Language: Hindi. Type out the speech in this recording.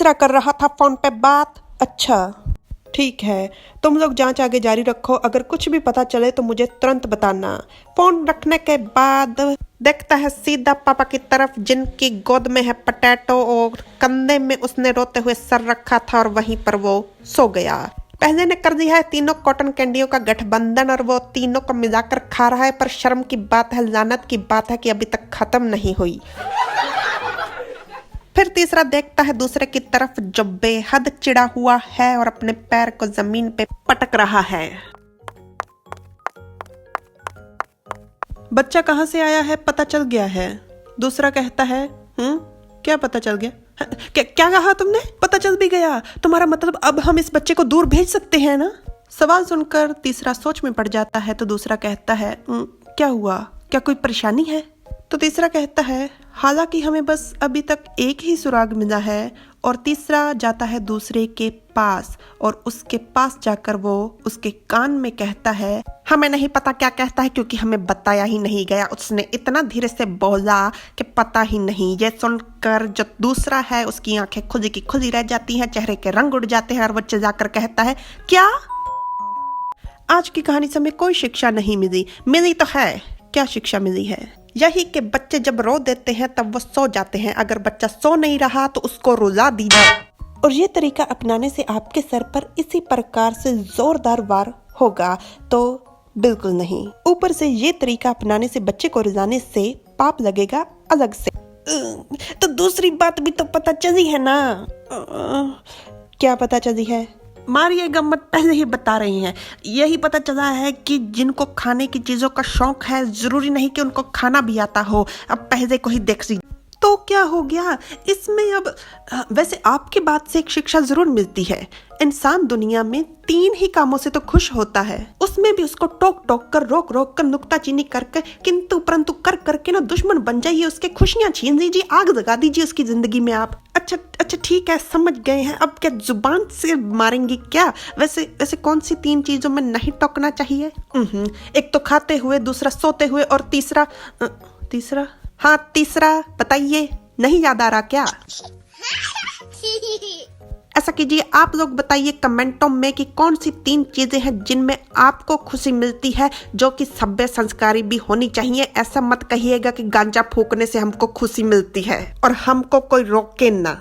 तीसरा कर रहा था फोन पे बात। अच्छा ठीक है, तुम लोग जांच आगे जारी रखो, अगर कुछ भी पता चले तो मुझे तुरंत बताना। फोन रखने के बाद देखता है सीधा पापा की तरफ, जिनकी गोद में है पटेटो और कंधे में उसने रोते हुए सर रखा था और वहीं पर वो सो गया। पहले ने कर दिया है तीनों कॉटन कैंडियों का गठबंधन और वो तीनों को मिलाकर खा रहा है, पर शर्म की बात है, लानत की बात है कि अभी तक खत्म नहीं हुई। फिर तीसरा देखता है दूसरे की तरफ जो बेहद चिढ़ा हुआ है और अपने पैर को जमीन पे पटक रहा है। बच्चा कहाँ से आया है पता चल गया है। दूसरा कहता है क्या पता चल गया? क्या कहा तुमने? पता चल भी गया? तुम्हारा मतलब अब हम इस बच्चे को दूर भेज सकते हैं ना? सवाल सुनकर तीसरा सोच में पड़ जाता है तो दूसरा कहता है क्या हुआ, क्या कोई परेशानी है? तो तीसरा कहता है हालांकि हमें बस अभी तक एक ही सुराग मिला है। और तीसरा जाता है दूसरे के पास और उसके पास जाकर वो उसके कान में कहता है हमें नहीं पता क्या कहता है क्योंकि हमें बताया ही नहीं गया। उसने इतना धीरे से बोला कि पता ही नहीं। ये सुनकर जो दूसरा है उसकी आंखें खुली की खुली रह जाती हैं, चेहरे के रंग उड़ जाते हैं और वो चिल्लाकर कहता है क्या? आज की कहानी से हमें कोई शिक्षा नहीं मिली। मिली तो है। क्या शिक्षा मिली है? यही कि बच्चे जब रो देते हैं तब वो सो जाते हैं, अगर बच्चा सो नहीं रहा तो उसको रुला दीजिए। और ये तरीका अपनाने से आपके सर पर इसी प्रकार से जोरदार वार होगा तो बिल्कुल नहीं। ऊपर से ये तरीका अपनाने से बच्चे को रुलाने से पाप लगेगा अलग से। तो दूसरी बात भी तो पता चली है ना? क्या पता चली है? मारिए गम्मत पहले ही बता रही हैं। यही पता चला है कि जिनको खाने की चीजों का शौक है जरूरी नहीं कि उनको खाना भी आता हो। अब पहले को ही देख सी तो क्या हो गया इसमें? अब वैसे आपकी बात से एक शिक्षा जरूर मिलती है। इंसान दुनिया में 3 ही कामों से तो खुश होता है, उसमें भी उसको टोक टोक कर रोक रोक कर नुक्ताचीनी करके किंतु परंतु कर करके ना दुश्मन बन जाइए, उसके खुशियां छीन लीजिए, आग लगा दीजिए उसकी जिंदगी में आप। अच्छा ठीक है, समझ गए हैं। अब क्या जुबान से मारेंगी क्या? वैसे कौन सी 3 चीजों में नहीं टोकना चाहिए? एक तो खाते हुए, दूसरा सोते हुए और तीसरा हाँ तीसरा बताइए, नहीं याद आ रहा क्या? ऐसा कीजिए, आप लोग बताइए कमेंटों में कि कौन सी 3 चीजें हैं जिनमें आपको खुशी मिलती है, जो कि सभ्य संस्कारी भी होनी चाहिए। ऐसा मत कहिएगा कि गांजा फूकने से हमको खुशी मिलती है और हमको कोई रोके ना।